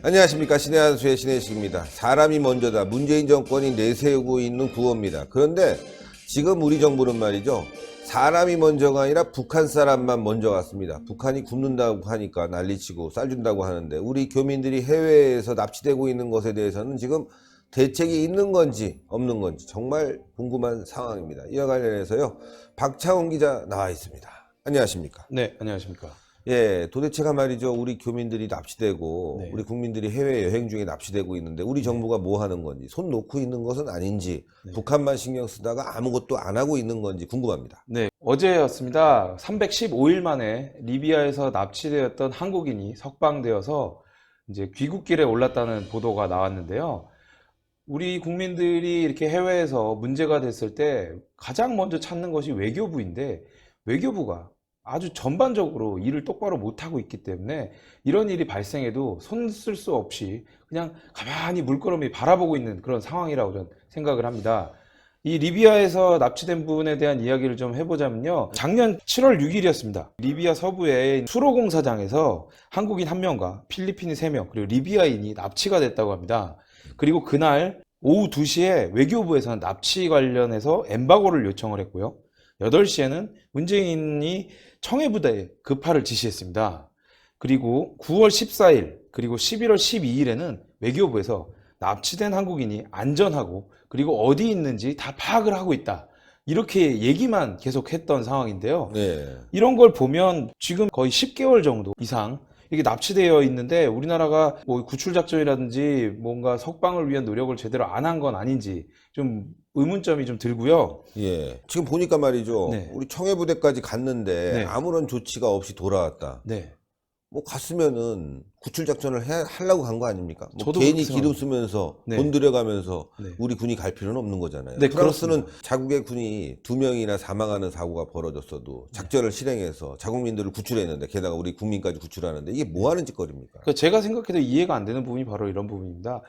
안녕하십니까. 신의 한수의 신혜식입니다. 사람이 먼저다. 문재인 정권이 내세우고 있는 구호입니다. 그런데 지금 우리 정부는 말이죠. 사람이 먼저가 아니라 북한 사람만 먼저 갔습니다. 북한이 굶는다고 하니까 난리치고 쌀 준다고 하는데 우리 교민들이 해외에서 납치되고 있는 것에 대해서는 지금 대책이 있는 건지 없는 건지 정말 궁금한 상황입니다. 이와 관련해서요. 박창훈 기자 나와 있습니다. 안녕하십니까. 네, 안녕하십니까. 예, 도대체가 말이죠. 우리 교민들이 납치되고 네. 우리 국민들이 해외 여행 중에 납치되고 있는데 우리 정부가 뭐 하는 건지 손 놓고 있는 것은 아닌지 북한만 신경 쓰다가 아무것도 안 하고 있는 건지 궁금합니다. 네, 어제였습니다. 315일 만에 리비아에서 납치되었던 한국인이 석방되어서 이제 귀국길에 올랐다는 보도가 나왔는데요. 우리 국민들이 이렇게 해외에서 문제가 됐을 때 가장 먼저 찾는 것이 외교부인데 외교부가 아주 전반적으로 일을 똑바로 못하고 있기 때문에 이런 일이 발생해도 손 쓸 수 없이 그냥 가만히 물끄러미 바라보고 있는 그런 상황이라고 저는 생각을 합니다. 이 리비아에서 납치된 부분에 대한 이야기를 좀 해보자면요. 작년 7월 6일이었습니다. 리비아 서부의 수로공사장에서 한국인 1명과 필리핀인 3명 그리고 리비아인이 납치가 됐다고 합니다. 그리고 그날 오후 2시에 외교부에서는 납치 관련해서 엠바고를 요청을 했고요. 8시에는 문재인이 청해부대에 급파를 지시했습니다. 그리고 9월 14일 그리고 11월 12일에는 외교부에서 납치된 한국인이 안전하고 그리고 어디 있는지 다 파악을 하고 있다. 이렇게 얘기만 계속했던 상황인데요. 네. 이런 걸 보면 지금 거의 10개월 정도 이상 이게 납치되어 있는데 우리나라가 뭐 구출작전이라든지 뭔가 석방을 위한 노력을 제대로 안 한 건 아닌지 좀 의문점이 좀 들고요. 예. 지금 보니까 말이죠. 네. 우리 청해부대까지 갔는데 네. 아무런 조치가 없이 돌아왔다. 네. 뭐 갔으면은 구출작전을 하려고 간 거 아닙니까? 뭐 저도 괜히 그렇게 기름 쓰면서 네. 돈 들여가면서 네. 우리 군이 갈 필요는 없는 거잖아요. 네, 프랑스는 그렇습니다. 자국의 군이 2명이나 사망하는 사고가 벌어졌어도 작전을 실행해서 자국민들을 구출했는데 게다가 우리 국민까지 구출하는데 이게 뭐 하는 짓거리입니까? 그러니까 제가 생각해도 이해가 안 되는 부분이 바로 이런 부분입니다.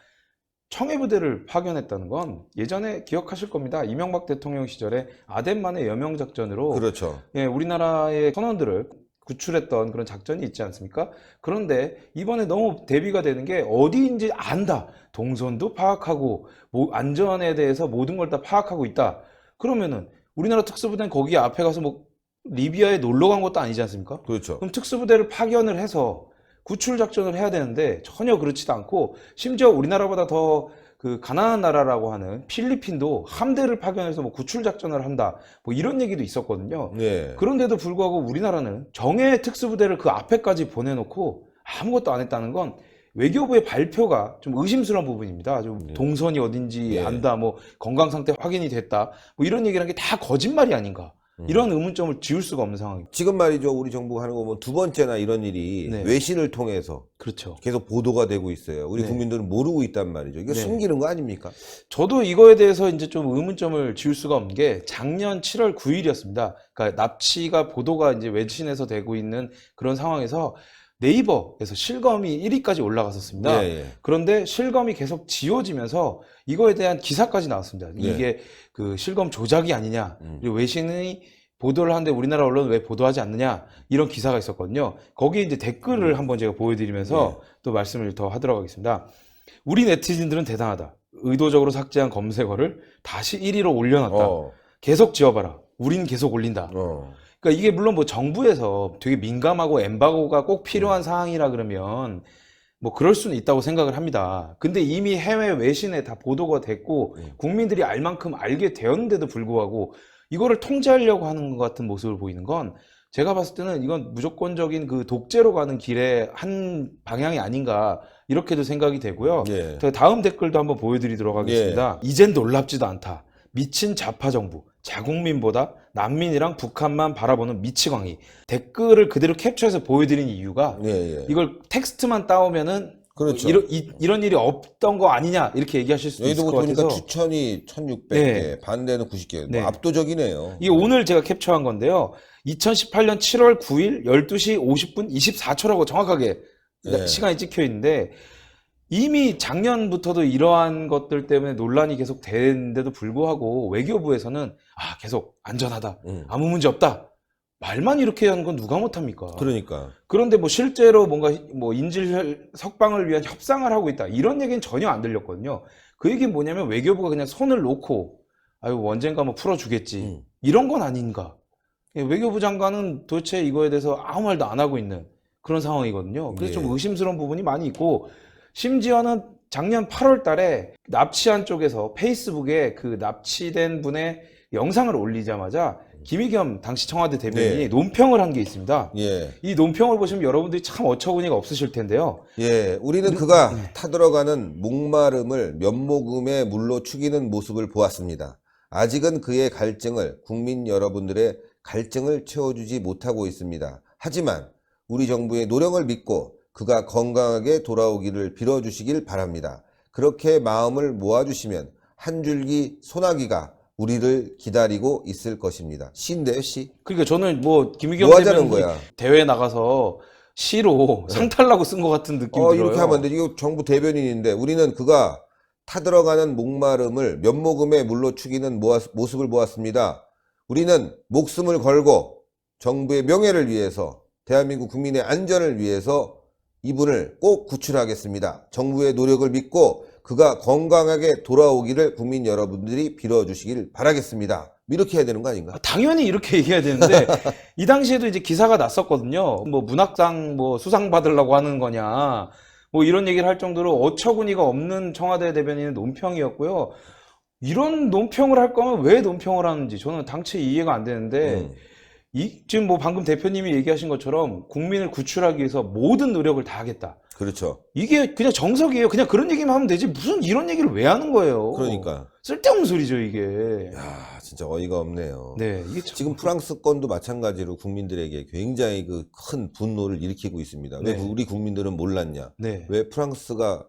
청해부대를 파견했다는 건 예전에 기억하실 겁니다. 이명박 대통령 시절에 아덴만의 여명작전으로 그렇죠. 예, 우리나라의 선원들을 구출했던 그런 작전이 있지 않습니까? 그런데 이번에 너무 대비가 되는 게 어디인지 안다. 동선도 파악하고 안전에 대해서 모든 걸 다 파악하고 있다. 그러면은 우리나라 특수부대는 거기 앞에 가서 뭐 리비아에 놀러 간 것도 아니지 않습니까? 그렇죠. 그럼 특수부대를 파견을 해서 구출 작전을 해야 되는데 전혀 그렇지도 않고 심지어 우리나라보다 더 그 가난한 나라라고 하는 필리핀도 함대를 파견해서 뭐 구출 작전을 한다. 뭐 이런 얘기도 있었거든요. 네. 그런데도 불구하고 우리나라는 정예 특수부대를 그 앞에까지 보내놓고 아무것도 안 했다는 건 외교부의 발표가 좀 의심스러운 부분입니다. 좀 동선이 어딘지 네. 안다, 뭐 건강 상태 확인이 됐다, 뭐 이런 얘기라는 게 다 거짓말이 아닌가. 이런 의문점을 지울 수가 없는 상황입니다. 지금 말이죠. 우리 정부가 하는 거 보면 두 번째나 이런 일이 네. 외신을 통해서 그렇죠. 계속 보도가 되고 있어요. 우리 네. 국민들은 모르고 있단 말이죠. 이거 네. 숨기는 거 아닙니까? 저도 이거에 대해서 이제 좀 의문점을 지울 수가 없는 게 작년 7월 9일이었습니다. 그러니까 납치가 보도가 이제 외신에서 되고 있는 그런 상황에서 네이버에서 실검이 1위까지 올라갔었습니다. 예, 예. 그런데 실검이 계속 지워지면서 이거에 대한 기사까지 나왔습니다. 네. 이게 그 실검 조작이 아니냐, 그리고 외신이 보도를 하는데 우리나라 언론은 왜 보도하지 않느냐, 이런 기사가 있었거든요. 거기에 이제 댓글을 한번 제가 보여드리면서 또 말씀을 더 하도록 하겠습니다. 우리 네티즌들은 대단하다. 의도적으로 삭제한 검색어를 다시 1위로 올려놨다. 계속 지워봐라. 우린 계속 올린다. 그러니까 이게 물론 뭐 정부에서 되게 민감하고 엠바고가 꼭 필요한 사항이라 그러면 뭐 그럴 수는 있다고 생각을 합니다. 근데 이미 해외 외신에 다 보도가 됐고 국민들이 알 만큼 알게 되었는데도 불구하고 이거를 통제하려고 하는 것 같은 모습을 보이는 건 제가 봤을 때는 이건 무조건적인 그 독재로 가는 길의 한 방향이 아닌가 이렇게도 생각이 되고요. 예. 다음 댓글도 한번 보여드리도록 하겠습니다. 이젠 놀랍지도 않다. 미친 좌파 정부. 자국민보다 난민이랑 북한만 바라보는 미치광이. 댓글을 그대로 capture해서 보여드린 이유가 이걸 텍스트만 따오면은 그렇죠. 이런 일이 없던 거 아니냐 이렇게 얘기하실 수도 있을 것 보니까 같아서 추천이 1600개, 네. 반대는 90개. 네. 뭐 압도적이네요. 이게 오늘 제가 캡처한 건데요. 2018년 7월 9일 12시 50분 24초라고 정확하게 네. 시간이 찍혀 있는데 이미 작년부터도 이러한 것들 때문에 논란이 계속 되는데도 불구하고 외교부에서는 계속 안전하다. 아무 문제 없다. 말만 이렇게 하는 건 누가 못합니까? 그러니까. 그런데 뭐 실제로 뭔가 뭐 인질 석방을 위한 협상을 하고 있다. 이런 얘기는 전혀 안 들렸거든요. 그 얘기는 뭐냐면 외교부가 그냥 손을 놓고 아유 언젠가 뭐 풀어주겠지. 이런 건 아닌가. 예, 외교부 장관은 도대체 이거에 대해서 아무 말도 안 하고 있는 그런 상황이거든요. 그래서 좀 예. 의심스러운 부분이 많이 있고 심지어는 작년 8월 달에 납치한 쪽에서 페이스북에 그 납치된 분의 영상을 올리자마자 김의겸 당시 청와대 대변인이 네. 논평을 한 게 있습니다. 예. 이 논평을 보시면 여러분들이 참 어처구니가 없으실 텐데요. 예. 우리는 그가 타들어가는 목마름을 면모금에 물로 축이는 모습을 보았습니다. 아직은 그의 갈증을, 국민 여러분들의 갈증을 채워주지 못하고 있습니다. 하지만 우리 정부의 노력을 믿고 그가 건강하게 돌아오기를 빌어주시길 바랍니다. 그렇게 마음을 모아주시면 한 줄기 소나기가 우리를 기다리고 있을 것입니다. 시인데요, 시. 그러니까 저는 뭐 김의겸 뭐 하자는 대변인이 거야? 대회에 나가서 시로 상 타려고 쓴 것 같은 느낌이 들어요. 이렇게 하면 안 되지. 이거 정부 대변인인데 우리는 그가 타들어가는 목마름을 면모금에 물로 축이는 모습을 보았습니다. 우리는 목숨을 걸고 정부의 명예를 위해서 대한민국 국민의 안전을 위해서 이분을 꼭 구출하겠습니다. 정부의 노력을 믿고 그가 건강하게 돌아오기를 국민 여러분들이 빌어주시길 바라겠습니다. 이렇게 해야 되는 거 아닌가? 당연히 이렇게 얘기해야 되는데 이 당시에도 이제 기사가 났었거든요. 뭐 문학상 뭐 수상 받으려고 하는 거냐 뭐 이런 얘기를 할 정도로 어처구니가 없는 청와대 대변인의 논평이었고요. 이런 논평을 할 거면 왜 논평을 하는지 저는 당최 이해가 안 되는데 지금 뭐 방금 대표님이 얘기하신 것처럼 국민을 구출하기 위해서 모든 노력을 다 하겠다. 그렇죠. 이게 그냥 정석이에요. 그냥 그런 얘기만 하면 되지 무슨 이런 얘기를 왜 하는 거예요? 그러니까. 쓸데없는 소리죠 이게. 야, 진짜 어이가 없네요. 네, 이게 참... 지금 프랑스 건도 마찬가지로 국민들에게 굉장히 그 큰 분노를 일으키고 있습니다. 왜 네. 우리 국민들은 몰랐냐? 네. 왜 프랑스가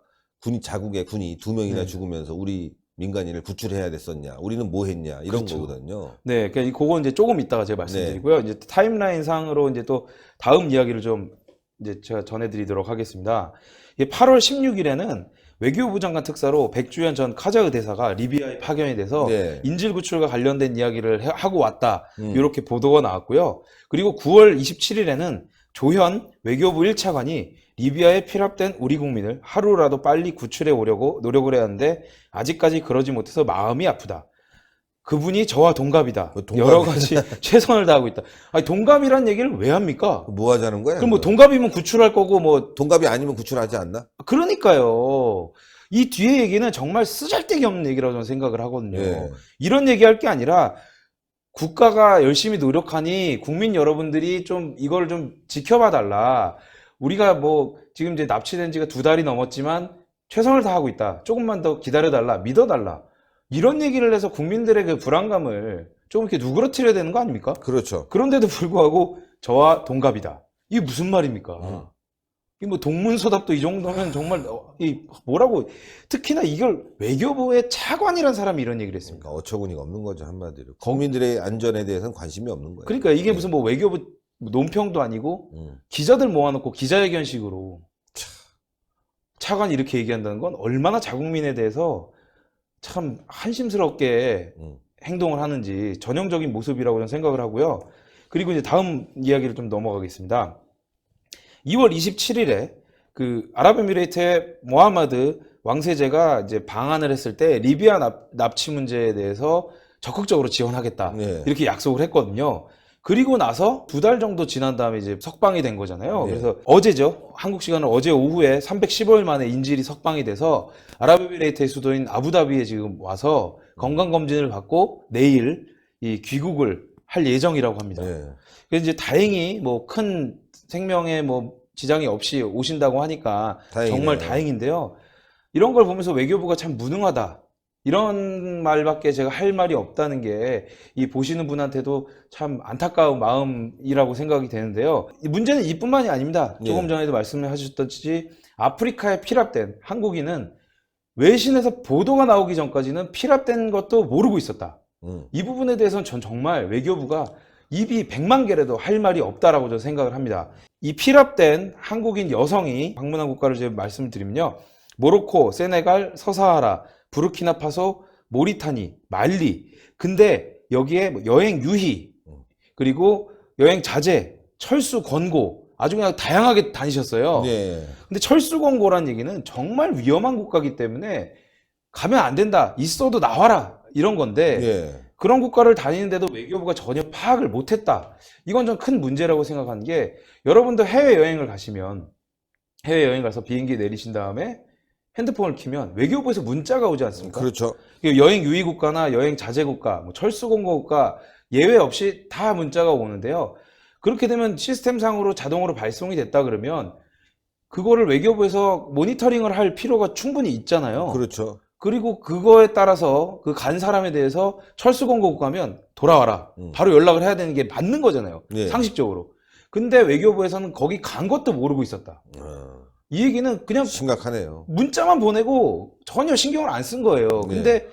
자국의 군이 2명이나 네. 죽으면서 우리 민간인을 구출해야 됐었냐? 우리는 뭐 했냐? 이런 그렇죠. 거거든요. 네, 그러니까 그건 이제 조금 이따가 제가 말씀드리고요. 이제 타임라인 상으로 이제 또 다음 이야기를 좀 이제 제가 전해드리도록 하겠습니다. 8월 16일에는 외교부 장관 특사로 백주현 전 카자흐 대사가 리비아에 파견이 돼서 네. 인질 구출과 관련된 이야기를 하고 왔다. 이렇게 보도가 나왔고요. 그리고 9월 27일에는 조현 외교부 1차관이 리비아에 피랍된 우리 국민을 하루라도 빨리 구출해 오려고 노력을 해야 하는데 아직까지 그러지 못해서 마음이 아프다. 그분이 저와 동갑이다. 여러 가지 최선을 다하고 있다. 아니, 동갑이란 얘기를 왜 합니까? 뭐 하자는 거야? 그럼 뭐 동갑이면 구출할 거고 뭐 동갑이 아니면 구출하지 않나? 그러니까요. 이 뒤에 얘기는 정말 쓰잘데기 없는 얘기라고 저는 생각을 하거든요. 예. 이런 얘기할 게 아니라 국가가 열심히 노력하니 국민 여러분들이 좀 이걸 좀 지켜봐 달라. 우리가 뭐 지금 이제 납치된 지가 2달이 넘었지만 최선을 다하고 있다. 조금만 더 기다려달라. 믿어달라. 이런 얘기를 해서 국민들의 그 불안감을 좀 이렇게 누그러뜨려야 되는 거 아닙니까? 그렇죠. 그런데도 불구하고 저와 동갑이다. 이게 무슨 말입니까? 이 뭐 동문서답도 이 정도면 정말 이 뭐라고 특히나 이걸 외교부의 차관이란 사람이 이런 얘기를 했습니다. 그러니까 어처구니가 없는 거죠, 한마디로. 국민들의 안전에 대해서는 관심이 없는 거예요. 그러니까 이게 무슨 뭐 외교부 논평도 아니고 기자들 모아놓고 기자회견식으로 차관이 이렇게 얘기한다는 건 얼마나 자국민에 대해서 참 한심스럽게 행동을 하는지 전형적인 모습이라고 저는 생각을 하고요. 그리고 이제 다음 이야기를 좀 넘어가겠습니다. 2월 27일에 그 아랍에미레이트의 모하마드 왕세제가 이제 방한을 했을 때 리비아 납치 문제에 대해서 적극적으로 지원하겠다. 네. 이렇게 약속을 했거든요. 그리고 나서 2달 정도 지난 다음에 이제 석방이 된 거잖아요. 네. 그래서 어제죠. 한국 시간은 어제 오후에 315일 만에 인질이 석방이 돼서 아랍에미레이트의 수도인 아부다비에 지금 와서 건강검진을 받고 내일 이 귀국을 할 예정이라고 합니다. 네. 그래서 이제 다행히 뭐 큰 생명에 뭐 지장이 없이 오신다고 하니까 다행이네요. 정말 다행인데요. 이런 걸 보면서 외교부가 참 무능하다. 이런 말밖에 제가 할 말이 없다는 게 이 보시는 분한테도 참 안타까운 마음이라고 생각이 되는데요. 문제는 이뿐만이 아닙니다. 조금 전에도 말씀을 하셨듯이 아프리카에 피랍된 한국인은 외신에서 보도가 나오기 전까지는 피랍된 것도 모르고 있었다. 이 부분에 대해서는 전 정말 외교부가 입이 100만 개라도 할 말이 없다라고 저는 생각을 합니다. 이 피랍된 한국인 여성이 방문한 국가를 제가 말씀을 드리면요. 모로코, 세네갈, 서사하라, 부르키나파소, 모리타니, 말리. 근데 여기에 뭐 여행 유희, 그리고 여행 자제, 철수 권고 아주 그냥 다양하게 다니셨어요. 네. 근데 철수 권고란 얘기는 정말 위험한 국가이기 때문에 가면 안 된다. 있어도 나와라. 이런 건데 네. 그런 국가를 다니는데도 외교부가 전혀 파악을 못했다. 이건 좀 큰 문제라고 생각하는 게 여러분도 해외여행을 가시면 해외여행 가서 비행기 내리신 다음에 핸드폰을 키면 외교부에서 문자가 오지 않습니까? 그렇죠. 여행 유의 국가나 여행 자제 국가, 뭐 철수 권고 국가 예외 없이 다 문자가 오는데요. 그렇게 되면 시스템상으로 자동으로 발송이 됐다 그러면 그거를 외교부에서 모니터링을 할 필요가 충분히 있잖아요. 그렇죠. 그리고 그거에 따라서 그 간 사람에 대해서 철수 권고 국가면 돌아와라. 바로 연락을 해야 되는 게 맞는 거잖아요. 네. 상식적으로. 근데 외교부에서는 거기 간 것도 모르고 있었다. 이 얘기는 그냥 심각하네요. 문자만 보내고 전혀 신경을 안 쓴 거예요. 근데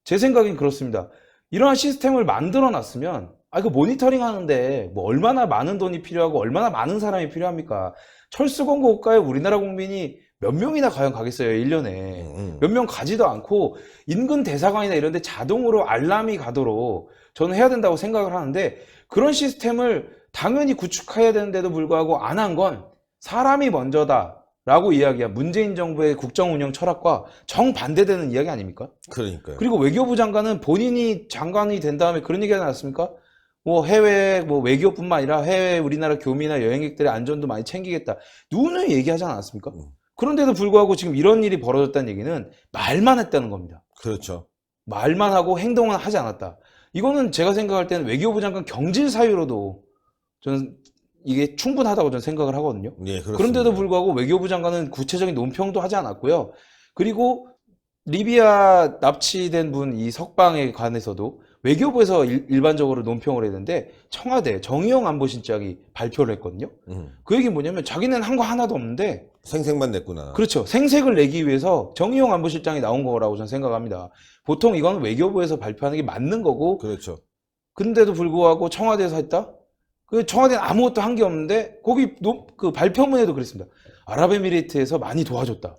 제 생각엔 그렇습니다. 이러한 시스템을 만들어 놨으면 그 모니터링 하는데 뭐 얼마나 많은 돈이 필요하고 얼마나 많은 사람이 필요합니까? 철수 권고 국가에 우리나라 국민이 몇 명이나 과연 가겠어요, 1년에. 몇 명 가지도 않고 인근 대사관이나 이런 데 자동으로 알람이 가도록 저는 해야 된다고 생각을 하는데 그런 시스템을 당연히 구축해야 되는데도 불구하고 안 한 건 사람이 먼저다. 라고 이야기한 문재인 정부의 국정 운영 철학과 정반대되는 이야기 아닙니까? 그러니까요. 그리고 외교부 장관은 본인이 장관이 된 다음에 그런 얘기 하지 않았습니까? 뭐 해외 뭐 외교뿐만 아니라 해외 우리나라 교민이나 여행객들의 안전도 많이 챙기겠다. 누누이 얘기하지 않았습니까? 그런데도 불구하고 지금 이런 일이 벌어졌다는 얘기는 말만 했다는 겁니다. 그렇죠. 말만 하고 행동은 하지 않았다. 이거는 제가 생각할 때는 외교부 장관 경질 사유로도 저는 이게 충분하다고 저는 생각을 하거든요. 네, 그렇습니다. 그런데도 불구하고 외교부 장관은 구체적인 논평도 하지 않았고요. 그리고 리비아 납치된 분 이 석방에 관해서도 외교부에서 일반적으로 논평을 했는데 청와대 정의용 안보실장이 발표를 했거든요. 그 얘기는 뭐냐면 자기는 한 거 하나도 없는데 생색만 냈구나. 그렇죠. 생색을 내기 위해서 정의용 안보실장이 나온 거라고 저는 생각합니다. 보통 이건 외교부에서 발표하는 게 맞는 거고 그렇죠. 근데도 불구하고 청와대에서 했다? 그 청와대는 아무것도 한 게 없는데 거기 그 발표문에도 그랬습니다. 아랍에미리트에서 많이 도와줬다.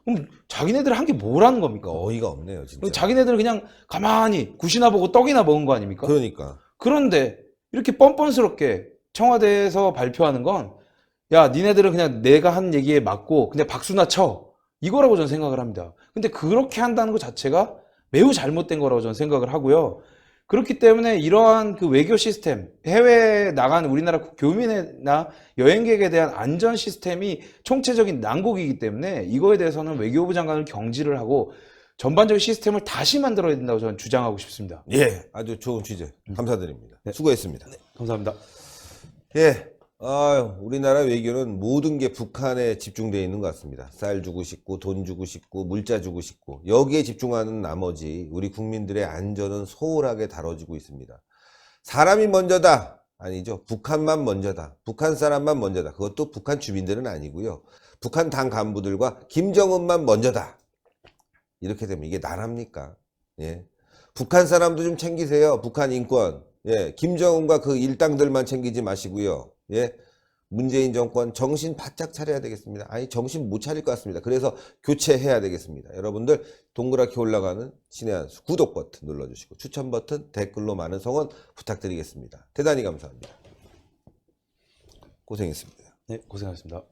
그럼 자기네들 한 게 뭐라는 겁니까? 어이가 없네요, 진짜. 자기네들은 그냥 가만히 굿이나 보고 떡이나 먹은 거 아닙니까? 그러니까. 그런데 이렇게 뻔뻔스럽게 청와대에서 발표하는 건 야, 니네들은 그냥 내가 한 얘기에 맞고 그냥 박수나 쳐. 이거라고 저는 생각을 합니다. 근데 그렇게 한다는 것 자체가 매우 잘못된 거라고 저는 생각을 하고요. 그렇기 때문에 이러한 그 외교 시스템, 해외에 나간 우리나라 교민이나 여행객에 대한 안전 시스템이 총체적인 난국이기 때문에 이거에 대해서는 외교부 장관을 경질을 하고 전반적인 시스템을 다시 만들어야 된다고 저는 주장하고 싶습니다. 예, 아주 좋은 취재. 감사드립니다. 네. 수고했습니다. 네, 감사합니다. 예. 우리나라 외교는 모든 게 북한에 집중되어 있는 것 같습니다. 쌀 주고 싶고 돈 주고 싶고 물자 주고 싶고 여기에 집중하는 나머지 우리 국민들의 안전은 소홀하게 다뤄지고 있습니다. 사람이 먼저다. 아니죠. 북한만 먼저다. 북한 사람만 먼저다. 그것도 북한 주민들은 아니고요. 북한 당 간부들과 김정은만 먼저다. 이렇게 되면 이게 나랍니까? 예. 북한 사람도 좀 챙기세요. 북한 인권. 예. 김정은과 그 일당들만 챙기지 마시고요. 예. 문재인 정권 정신 바짝 차려야 되겠습니다. 아니 정신 못 차릴 것 같습니다. 그래서 교체해야 되겠습니다. 여러분들 동그랗게 올라가는 신의 한 수 구독 버튼 눌러주시고 추천 버튼 댓글로 많은 성원 부탁드리겠습니다. 대단히 감사합니다. 고생했습니다. 네, 고생하셨습니다.